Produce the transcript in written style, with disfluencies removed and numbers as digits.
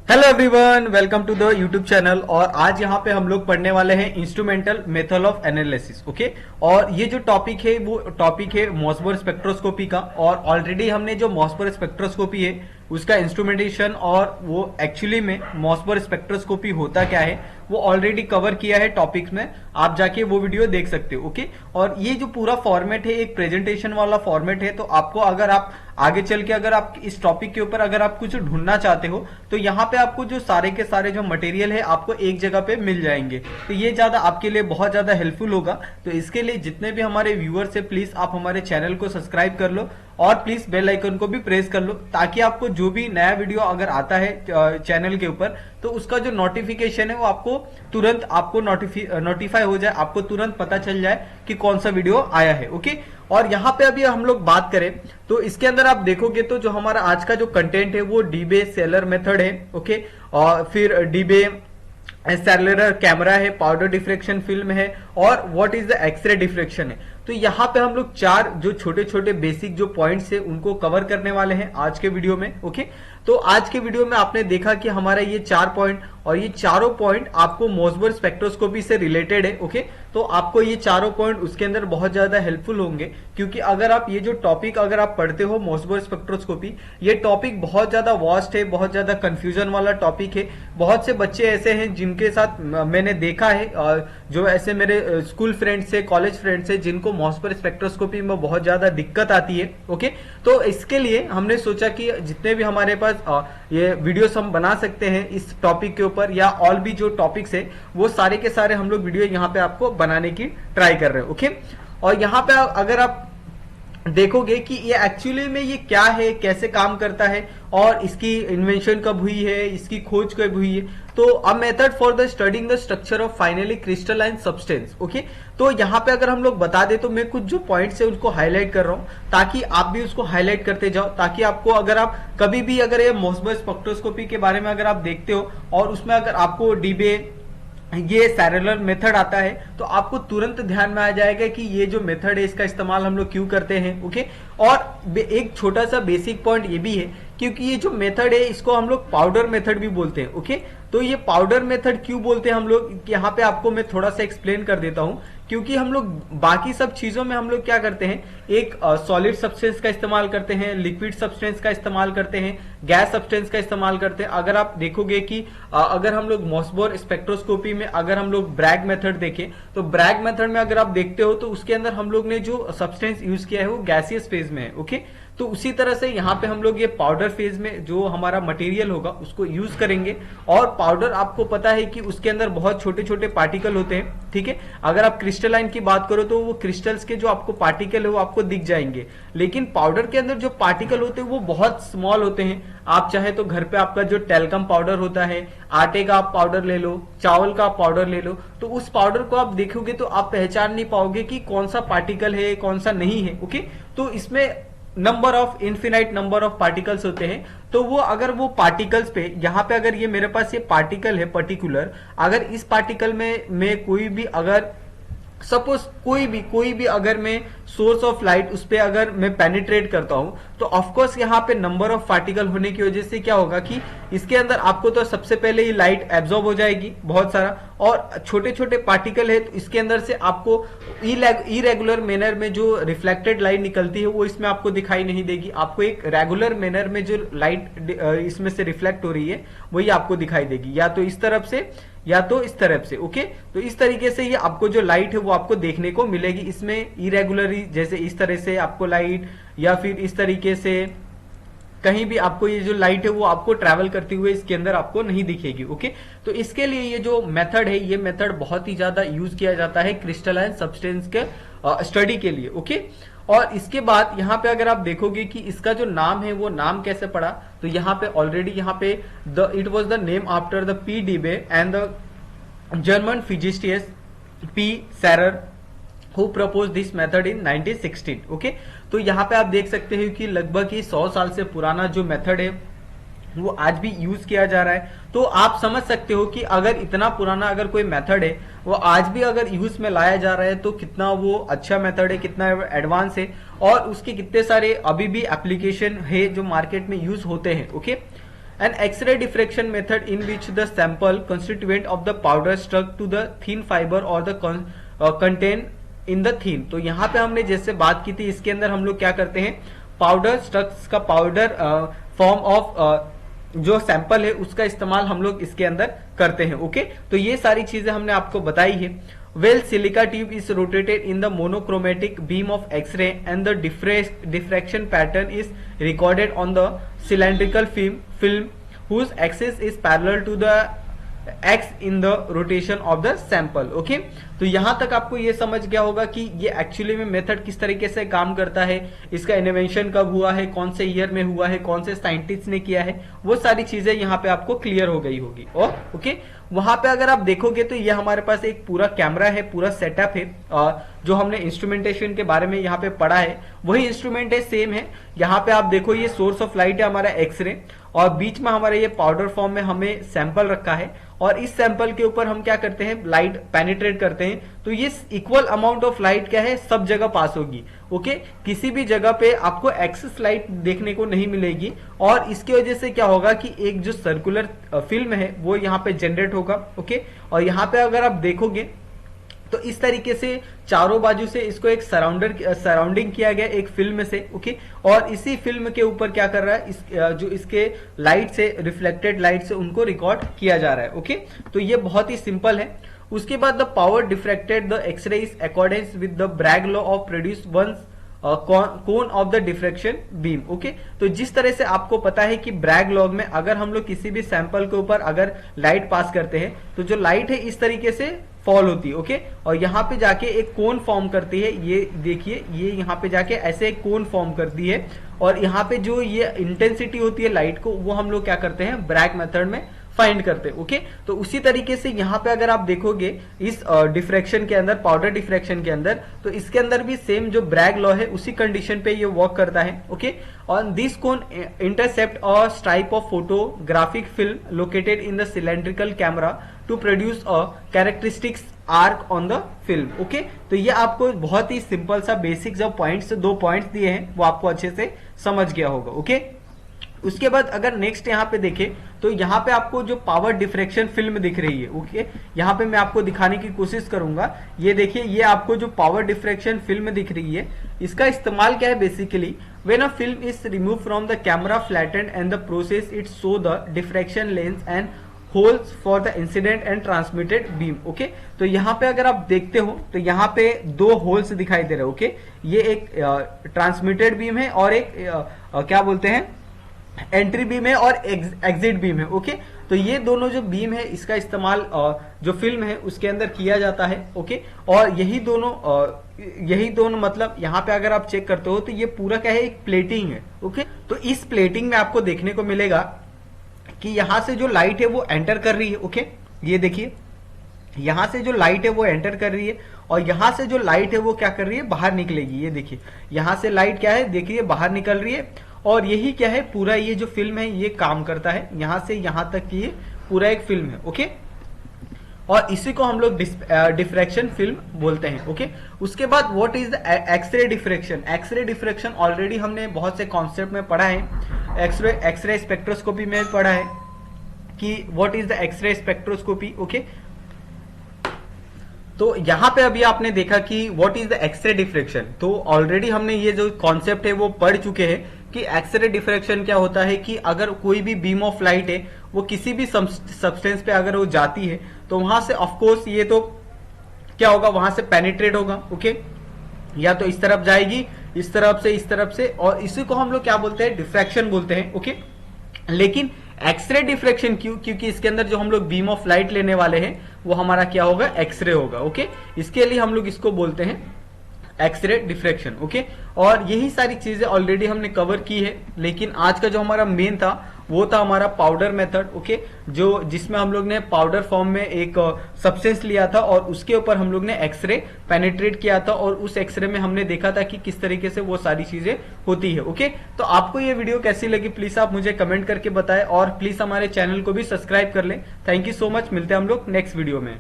Hello everyone, welcome to the YouTube channel. और आज यहाँ पे हम लोग पढ़ने वाले हैं instrumental method of analysis. Okay, और ये जो टॉपिक है वो टॉपिक है मॉसबोर स्पेक्ट्रोस्कोपी का। और ऑलरेडी हमने जो मॉसबोर स्पेक्ट्रोस्कोपी है उसका इंस्ट्रूमेंटेशन और वो एक्चुअली में मॉसबोर स्पेक्ट्रोस्कोपी होता क्या है वो ऑलरेडी कवर किया है टॉपिक्स में। आप जाके वो वीडियो देख सकते हो। ओके, और ये जो पूरा फॉर्मेट है एक प्रेजेंटेशन वाला फॉर्मेट है, तो आपको अगर आप आगे चल के अगर आप इस टॉपिक के ऊपर अगर आप कुछ ढूंढना चाहते हो तो यहाँ पे आपको जो सारे के सारे जो मटेरियल है आपको एक जगह पे मिल जाएंगे। तो ये ज्यादा आपके लिए बहुत ज्यादा हेल्पफुल होगा। तो इसके लिए जितने भी हमारे व्यूअर्स है प्लीज आप हमारे चैनल को सब्सक्राइब कर लो और प्लीज बेल आइकन को भी प्रेस कर लो, ताकि आपको जो भी नया वीडियो अगर आता है चैनल के ऊपर तो उसका जो नोटिफिकेशन है वो आपको तुरंत आपको नोटिफाई हो जाए, आपको तुरंत पता चल जाए कि कौन सा वीडियो आया है। ओके, और यहाँ पे अभी हम लोग बात करें तो इसके अंदर आप देखोगे तो जो हमारा आज का जो कंटेंट है वो डीबे सेलर मेथड है। ओके, और फिर डीबे सेलुलर कैमरा है, पाउडर डिफ्रेक्शन फिल्म है और what is the X-ray diffraction है। तो यहाँ पे हम लोग चार जो छोटे छोटे बेसिक जो पॉइंट्स है उनको कवर करने वाले हैं आज के वीडियो में। ओके, तो आज के वीडियो में आपने देखा कि हमारा ये 4 पॉइंट और ये चारों पॉइंट आपको मॉसबोर स्पेक्ट्रोस्कोपी से रिलेटेड है। ओके, तो आपको ये चारों पॉइंट उसके अंदर बहुत ज्यादा हेल्पफुल होंगे, क्योंकि अगर आप ये जो टॉपिक अगर आप पढ़ते हो मॉसबोर स्पेक्ट्रोस्कोपी, ये टॉपिक बहुत ज्यादा वास्ट है, बहुत ज्यादा कंफ्यूजन वाला टॉपिक है। बहुत से बच्चे ऐसे हैं जिनके साथ मैंने देखा है, जो ऐसे मेरे स्कूल फ्रेंड्स है, कॉलेज फ्रेंड्स है, जिनको मॉसबोर स्पेक्ट्रोस्कोपी में बहुत ज्यादा दिक्कत आती है। ओके, तो इसके लिए हमने सोचा कि जितने भी हमारे पास ये वीडियोस हम बना सकते हैं इस टॉपिक के ऊपर या और भी जो टॉपिक्स है वो सारे के सारे हम लोग वीडियो यहाँ पे आपको बनाने की ट्राई कर रहे हैं। ओके, और यहाँ पे अगर आप देखोगे कि ये एक्चुअली में ये क्या है, कैसे काम करता है और इसकी इन्वेंशन कब हुई है, इसकी खोज कब हुई है। तो a method for the studying the structure of finally crystalline substance. Okay, तो यहाँ पे अगर हम लोग बता दे तो मैं कुछ जो पॉइंट्स है उनको हाईलाइट कर रहा हूँ ताकि आप भी उसको हाईलाइट करते जाओ, ताकि आपको अगर आप कभी भी अगर ये मॉसबोर स्पेक्ट्रोस्कोपी के बारे में अगर आप देखते हो और उसमें अगर आपको डीबे ये सेलुलर मेथड आता है तो आपको तुरंत ध्यान में आ जाएगा कि ये जो मेथड है इसका इस्तेमाल हम लोग क्यों करते हैं। ओके, और एक छोटा सा बेसिक पॉइंट ये भी है क्योंकि ये जो मेथड है इसको हम लोग पाउडर मेथड भी बोलते हैं। ओके, तो ये पाउडर मेथड क्यों बोलते हैं हम लोग, यहाँ पे आपको मैं थोड़ा सा एक्सप्लेन कर देता हूँ। क्योंकि हम लोग बाकी सब चीजों में हम लोग क्या करते हैं, एक सॉलिड सब्सटेंस का इस्तेमाल करते हैं, लिक्विड सब्सटेंस का इस्तेमाल करते हैं, गैस सब्सटेंस का इस्तेमाल करते हैं। अगर आप देखोगे कि अगर हम लोग मॉसबोर स्पेक्ट्रोस्कोपी में अगर हम लोग ब्रैग मेथड देखें तो ब्रैग मेथड में अगर आप देखते हो तो उसके अंदर हम लोग ने जो सब्सटेंस यूज किया है वो गैसियस फेज में है। ओके, तो उसी तरह से यहाँ पे हम लोग ये पाउडर फेज में जो हमारा मटेरियल होगा उसको यूज करेंगे। और पाउडर आपको पता है कि उसके अंदर बहुत छोटे छोटे पार्टिकल होते हैं। ठीक है, अगर आप क्रिस्टलाइन की बात करो तो वो क्रिस्टल्स के जो आपको पार्टिकल है वो आपको दिख जाएंगे, लेकिन पाउडर के अंदर जो पार्टिकल होते हैं वो बहुत स्मॉल होते हैं। आप चाहे तो घर पे आपका जो टेल्कम पाउडर होता है, आटे का आप पाउडर ले लो, चावल का आप पाउडर ले लो, तो उस पाउडर को आप देखोगे तो आप पहचान नहीं पाओगे कि कौन सा पार्टिकल है कौन सा नहीं है। ओके, तो इसमें इनफिनाइट नंबर ऑफ पार्टिकल्स होते हैं। तो वो अगर वो पार्टिकल्स पे यहाँ पे अगर ये मेरे पास ये पार्टिकल है पर्टिकुलर, अगर इस पार्टिकल में कोई भी अगर सपोज कोई भी अगर मैं सोर्स ऑफ लाइट उस पर अगर मैं पेनिट्रेट करता हूं तो ऑफकोर्स यहाँ पे नंबर ऑफ पार्टिकल होने की वजह से क्या होगा कि इसके अंदर आपको तो सबसे पहले ये लाइट एब्जॉर्ब हो जाएगी बहुत सारा, और छोटे छोटे पार्टिकल है तो इसके अंदर से आपको इरेगुलर मैनर में जो रिफ्लेक्टेड लाइट निकलती है वो इसमें आपको दिखाई नहीं देगी। आपको एक रेगुलर मैनर में जो लाइट इसमें से रिफ्लेक्ट हो रही है वही आपको दिखाई देगी, या तो इस तरफ से या तो इस तरफ से। ओके, तो इस तरीके से ये आपको जो लाइट है वो आपको देखने को मिलेगी। इसमें इरेगुलरी जैसे इस तरह से आपको लाइट, या फिर इस तरीके से कहीं भी आपको ये जो लाइट है वो आपको ट्रैवल करते हुए इसके अंदर आपको नहीं दिखेगी। ओके, तो इसके लिए ये जो मेथड है ये मेथड बहुत ही ज्यादा यूज किया जाता है क्रिस्टलाइन सब्सटेंस के स्टडी के लिए। ओके, और इसके बाद यहाँ पे अगर आप देखोगे कि इसका जो नाम है वो नाम कैसे पड़ा, तो यहाँ पे ऑलरेडी यहाँ पे it was the name after the P Debye and the German physicist P Scherrer who propose this method in 1916। Okay, तो यहाँ पे आप देख सकते हैं कि लगभग ही 100 साल से पुराना जो मेथड है वो आज भी यूज किया जा रहा है। तो आप समझ सकते हो कि अगर इतना पुराना अगर कोई मेथड है वो आज भी अगर यूज में लाया जा रहा है तो कितना वो अच्छा मेथड है, कितना एडवांस है और उसके कितने सारे अभी भी एप्लीकेशन है जो मार्केट में यूज होते हैं। Okay, An X-ray diffraction method in which the sample constituent of the powder stuck to the thin fiber or the contain in the thin। तो यहाँ पे हमने जैसे बात की थी, इसके अंदर हम लोग क्या करते हैं, पाउडर स्ट्रक्स का पाउडर फॉर्म ऑफ जो सैंपल है उसका इस्तेमाल हम लोग इसके अंदर करते हैं। ओके, तो ये सारी चीजें हमने आपको बताई है। Well silica tube is rotated in the monochromatic beam of X-ray and the diffraction pattern is recorded on the cylindrical film whose axis is parallel to the axis in the rotation of the sample. Okay, तो यहां तक आपको ये समझ गया होगा कि ये एक्चुअली में मेथड किस तरीके से काम करता है, इसका इन्वेंशन कब हुआ है, कौन से ईयर में हुआ है, कौन से साइंटिस्ट ने किया है, वो सारी चीजें यहाँ पे आपको क्लियर हो गई होगी। और ओके, वहां पे अगर आप देखोगे तो ये हमारे पास एक पूरा कैमरा है, पूरा सेटअप है, जो हमने इंस्ट्रूमेंटेशन के बारे में यहाँ पे पढ़ा है वही इंस्ट्रूमेंट है, सेम है। यहाँ पे आप देखो ये सोर्स ऑफ लाइट है हमारा एक्सरे, और बीच में हमारे ये पाउडर फॉर्म में हमें सैंपल रखा है, और इस सैंपल के ऊपर हम क्या करते हैं, लाइट पेनिट्रेट करते हैं। तो ये इक्वल अमाउंट ऑफ लाइट क्या है, सब जगह पास होगी। ओके, किसी भी जगह पे आपको एक्सेस लाइट देखने को नहीं मिलेगी, और इसकी वजह से क्या होगा कि एक जो सर्कुलर फिल्म है वो यहाँ पे जनरेट होगा। ओके, और यहाँ पे अगर आप देखोगे तो इस तरीके से चारों बाजू से इसको एक सराउंडिंग किया गया एक फिल्म से। ओके, और इसी फिल्म के ऊपर क्या कर रहा है, जो इसके लाइट से, रिफ्लेक्टेड लाइट से उनको रिकॉर्ड किया जा रहा है। ओके, तो ये बहुत ही सिंपल है। उसके बाद the power diffracted the X-ray is accordance with the Bragg law of produce one cone of the diffraction beam. Okay, तो जिस तरह से आपको पता है कि ब्रैग लॉ में अगर हम लोग किसी भी सैंपल के ऊपर अगर लाइट पास करते हैं तो जो लाइट है इस तरीके से फॉल होती है। ओके, और यहाँ पे जाके एक कोन फॉर्म करती है, ये देखिए, ये यहाँ पे जाके ऐसे एक कोन फॉर्म करती है, और यहाँ पे जो ये इंटेंसिटी होती है लाइट को, वो हम लोग क्या करते हैं, ब्रैग मेथड में फाइंड करते हैं। ओके, तो उसी तरीके से यहाँ पे अगर आप देखोगे इस डिफ्रैक्शन के अंदर, पाउडर डिफ्रैक्शन के अंदर, तो इसके अंदर भी सेम जो ब्रैग लॉ है उसी कंडीशन पे ये वर्क करता है। Okay, on this cone intercept a stripe of photographic film located in the cylindrical camera to produce a characteristics arc on the film. Okay, तो ये आपको बहुत ही सिंपल सा बेसिक जो पॉइंट्स, 2 पॉइंट्स दिए हैं वो आपको अच्छे से समझ गया होगा। ओके, उसके बाद अगर नेक्स्ट यहाँ पे देखें तो यहाँ पे आपको जो पावर डिफ्रैक्शन फिल्म दिख रही है। ओके, यहाँ पे मैं आपको दिखाने की कोशिश करूंगा। ये देखिए, ये आपको जो पावर डिफ्रैक्शन फिल्म दिख रही है, इसका इस्तेमाल क्या है, basically when a film is remove from the camera flattened and the process it show the diffraction lens and holes for the incident and transmitted beam. Okay, तो यहाँ पे अगर आप देखते हो तो यहाँ पे 2 होल्स दिखाई दे रहे हैं। ओके, ये एक ट्रांसमिटेड बीम है और एक क्या बोलते हैं, एंट्री बीम है और एग्जिट बीम है। ओके, तो ये दोनों जो बीम है इसका इस्तेमाल जो फिल्म है उसके अंदर किया जाता है। ओके, और यही दोनों मतलब यहाँ पे अगर आप चेक करते हो तो ये पूरा क्या है, एक प्लेटिंग है। ओके, तो इस प्लेटिंग में आपको देखने को मिलेगा कि यहां से जो लाइट है वो एंटर कर रही है। ओके, ये देखिए, यहां से जो लाइट है वो एंटर कर रही है, और यहां से जो लाइट है वो क्या कर रही है, बाहर निकलेगी। ये देखिए, यहां से लाइट क्या है, देखिए बाहर निकल रही है, और यही क्या है, पूरा ये जो फिल्म है ये काम करता है, यहां से यहां तक की ये पूरा एक फिल्म है। ओके, और इसी को हम लोग डिफ्रैक्शन फिल्म बोलते हैं। ओके, उसके बाद what is the X-ray diffraction. X-ray diffraction already हमने बहुत से कॉन्सेप्ट में पढ़ा है, एक्सरे स्पेक्ट्रोस्कोपी में पढ़ा है कि what is the X-ray spectroscopy. Okay, तो यहां पे अभी आपने देखा कि what is the X-ray diffraction, तो ऑलरेडी हमने ये जो कॉन्सेप्ट है वो पढ़ चुके हैं कि एक्सरे डिफ्रैक्शन क्या होता है कि अगर कोई भी बीम ऑफ लाइट है वो किसी भी सब्सटेंस पे अगर वो जाती है तो वहां से ऑफकोर्स ये तो क्या होगा, वहां से पेनिट्रेट होगा। ओके, या तो इस तरफ जाएगी, इस तरफ से, और इसी को हम लोग क्या बोलते हैं, डिफ्रैक्शन बोलते हैं। ओके, लेकिन एक्सरे डिफ्रैक्शन क्यों, क्योंकि इसके अंदर जो हम लोग बीम ऑफ लाइट लेने वाले हैं वो हमारा क्या होगा, एक्सरे होगा। ओके, इसके लिए हम लोग इसको बोलते हैं एक्सरे डिफ्रैक्शन। ओके, और यही सारी चीजें ऑलरेडी हमने कवर की है, लेकिन आज का जो हमारा मेन था वो था हमारा पाउडर मेथड। ओके, जो जिसमें हम लोग ने पाउडर फॉर्म में एक सब्सटेंस लिया था और उसके ऊपर हम लोग ने एक्सरे पेनिट्रेट किया था, और उस एक्सरे में हमने देखा था कि किस तरीके से वो सारी चीजें होती है। ओके, तो आपको ये वीडियो कैसी लगी प्लीज आप मुझे कमेंट करके बताएं, और प्लीज हमारे चैनल को भी सब्सक्राइब कर लें। थैंक यू सो मच, मिलते हैं हम लोग नेक्स्ट वीडियो में।